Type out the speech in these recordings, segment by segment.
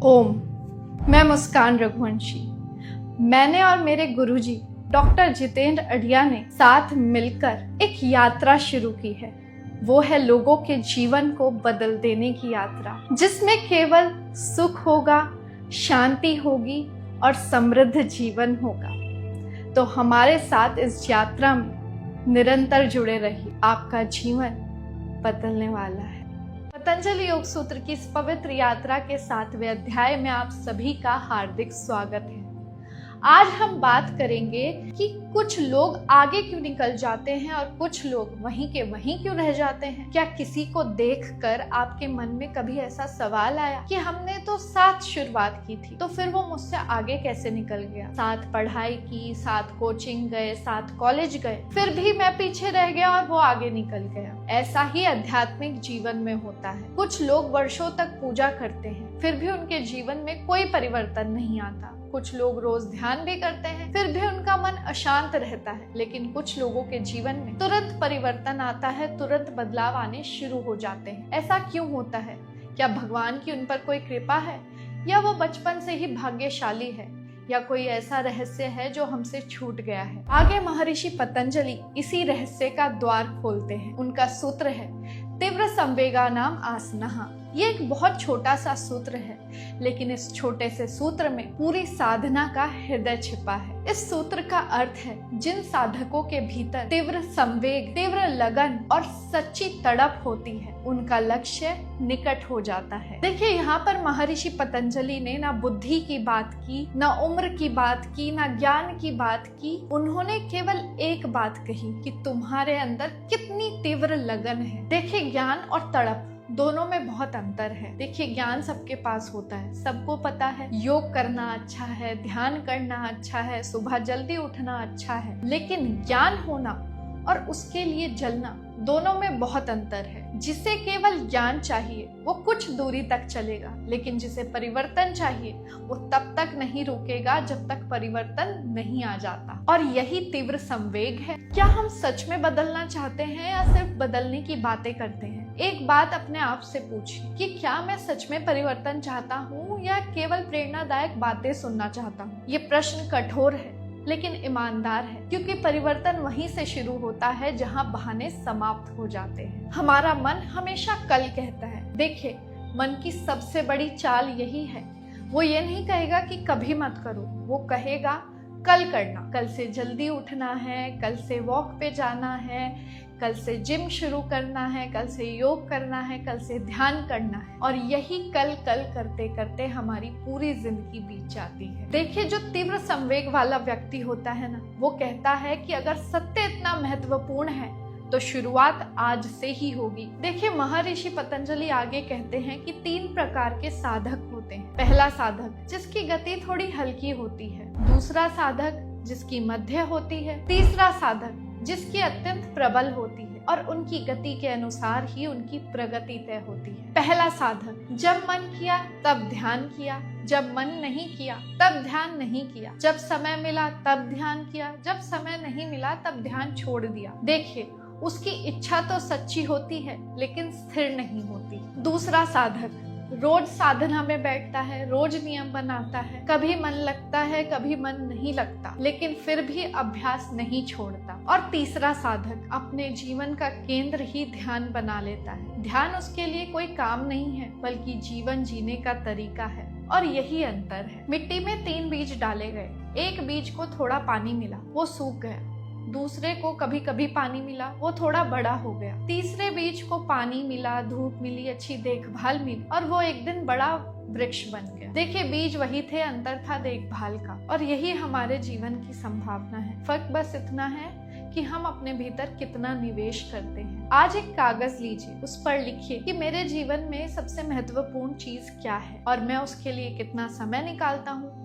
ओम, मैं मुस्कान रघुवंशी। मैंने और मेरे गुरुजी डॉक्टर जितेंद्र अढ़िया ने साथ मिलकर एक यात्रा शुरू की है। वो है लोगों के जीवन को बदल देने की यात्रा, जिसमें केवल सुख होगा, शांति होगी और समृद्ध जीवन होगा। तो हमारे साथ इस यात्रा में निरंतर जुड़े रहिए, आपका जीवन बदलने वाला है। पतंजलि योग सूत्र की इस पवित्र यात्रा के 7वें अध्याय में आप सभी का हार्दिक स्वागत है। आज हम बात करेंगे कि कुछ लोग आगे क्यों निकल जाते हैं और कुछ लोग वहीं के वहीं क्यों रह जाते हैं। क्या किसी को देखकर आपके मन में कभी ऐसा सवाल आया कि हमने तो साथ शुरुआत की थी, तो फिर वो मुझसे आगे कैसे निकल गया? साथ पढ़ाई की, साथ कोचिंग गए, साथ कॉलेज गए, फिर भी मैं पीछे रह गया और वो आगे निकल गया। ऐसा ही आध्यात्मिक जीवन में होता है। कुछ लोग वर्षों तक पूजा करते हैं, फिर भी उनके जीवन में कोई परिवर्तन नहीं आता। कुछ लोग रोज ध्यान भी करते हैं, फिर भी उनका मन अशांत रहता है। लेकिन कुछ लोगों के जीवन में तुरंत परिवर्तन आता है, तुरंत बदलाव आने शुरू हो जाते हैं। ऐसा क्यों होता है? क्या भगवान की उन पर कोई कृपा है, या वो बचपन से ही भाग्यशाली है, या कोई ऐसा रहस्य है जो हमसे छूट गया है? आगे महर्षि पतंजलि इसी रहस्य का द्वार खोलते हैं। उनका सूत्र है तीव्र संवेगानाम आसनः। ये एक बहुत छोटा सा सूत्र है, लेकिन इस छोटे से सूत्र में पूरी साधना का हृदय छिपा है। इस सूत्र का अर्थ है जिन साधकों के भीतर तीव्र संवेग, तीव्र लगन और सच्ची तड़प होती है, उनका लक्ष्य निकट हो जाता है। देखिए, यहाँ पर महर्षि पतंजलि ने ना बुद्धि की बात की, ना उम्र की बात की, ना ज्ञान की बात की। उन्होंने केवल एक बात कही कि तुम्हारे अंदर कितनी तीव्र लगन है। देखिए, ज्ञान और तड़प दोनों में बहुत अंतर है। देखिए, ज्ञान सबके पास होता है, सबको पता है योग करना अच्छा है, ध्यान करना अच्छा है, सुबह जल्दी उठना अच्छा है। लेकिन ज्ञान होना और उसके लिए जलना, दोनों में बहुत अंतर है। जिसे केवल ज्ञान चाहिए वो कुछ दूरी तक चलेगा, लेकिन जिसे परिवर्तन चाहिए वो तब तक नहीं रुकेगा जब तक परिवर्तन नहीं आ जाता। और यही तीव्र संवेग है। क्या हम सच में बदलना चाहते हैं या सिर्फ बदलने की बातें करते हैं? एक बात अपने आप से पूछिए कि क्या मैं सच में परिवर्तन चाहता हूँ या केवल प्रेरणादायक बातें सुनना चाहता हूँ? ये प्रश्न कठोर है लेकिन ईमानदार है, क्योंकि परिवर्तन वहीं से शुरू होता है जहां बहाने समाप्त हो जाते हैं। हमारा मन हमेशा कल कहता है। देखिए, मन की सबसे बड़ी चाल यही है। वो ये नहीं कहेगा कि कभी मत करो, वो कहेगा कल करना। कल से जल्दी उठना है, कल से वॉक पे जाना है, कल से जिम शुरू करना है, कल से योग करना है, कल से ध्यान करना है। और यही कल कल करते करते हमारी पूरी जिंदगी बीत जाती है। देखिए, जो तीव्र संवेग वाला व्यक्ति होता है ना, वो कहता है कि अगर सत्य इतना महत्वपूर्ण है तो शुरुआत आज से ही होगी। देखिए, महर्षि पतंजलि आगे कहते हैं कि 3 प्रकार के साधक होते हैं। पहला साधक जिसकी गति थोड़ी हल्की होती है, दूसरा साधक जिसकी मध्य होती है, तीसरा साधक जिसकी अत्यंत प्रबल होती है और उनकी गति के अनुसार ही उनकी प्रगति तय होती है। पहला साधक, जब मन किया तब ध्यान किया, जब मन नहीं किया तब ध्यान नहीं किया, जब समय मिला तब ध्यान किया, जब समय नहीं मिला तब ध्यान छोड़ दिया। देखिए, उसकी इच्छा तो सच्ची होती है लेकिन स्थिर नहीं होती। दूसरा साधक रोज साधना में बैठता है, रोज नियम बनाता है, कभी मन लगता है कभी मन नहीं लगता, लेकिन फिर भी अभ्यास नहीं छोड़ता। और तीसरा साधक अपने जीवन का केंद्र ही ध्यान बना लेता है। ध्यान उसके लिए कोई काम नहीं है, बल्कि जीवन जीने का तरीका है। और यही अंतर है। मिट्टी में 3 बीज डाले गए, एक बीज को थोड़ा पानी मिला, वो सूख गया। दूसरे को कभी कभी पानी मिला, वो थोड़ा बड़ा हो गया। तीसरे बीज को पानी मिला, धूप मिली, अच्छी देखभाल मिली और वो एक दिन बड़ा वृक्ष बन गया। देखिए, बीज वही थे, अंतर था देखभाल का। और यही हमारे जीवन की संभावना है। फर्क बस इतना है कि हम अपने भीतर कितना निवेश करते हैं। आज एक कागज लीजिए, उस पर लिखिए कि मेरे जीवन में सबसे महत्वपूर्ण चीज क्या है और मैं उसके लिए कितना समय निकालता हूँ।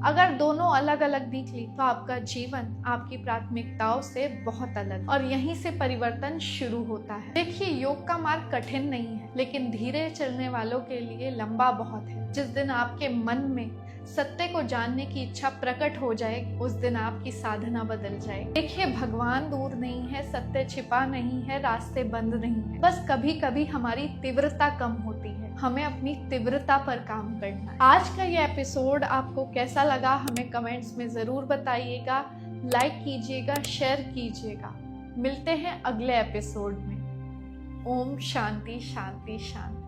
अगर दोनों अलग अलग निकली तो आपका जीवन आपकी प्राथमिकताओं से बहुत अलग, और यहीं से परिवर्तन शुरू होता है। देखिए, योग का मार्ग कठिन नहीं है, लेकिन धीरे चलने वालों के लिए लंबा बहुत है। जिस दिन आपके मन में सत्य को जानने की इच्छा प्रकट हो जाए, उस दिन आपकी साधना बदल जाए। देखिए, भगवान दूर नहीं है, सत्य छिपा नहीं है, रास्ते बंद नहीं है। बस कभी कभी हमारी तीव्रता कम होती है, हमें अपनी तीव्रता पर काम करना है। आज का ये एपिसोड आपको कैसा लगा हमें कमेंट्स में जरूर बताइएगा। लाइक कीजिएगा, शेयर कीजिएगा। मिलते हैं अगले एपिसोड में। ओम शांति शांति शांति।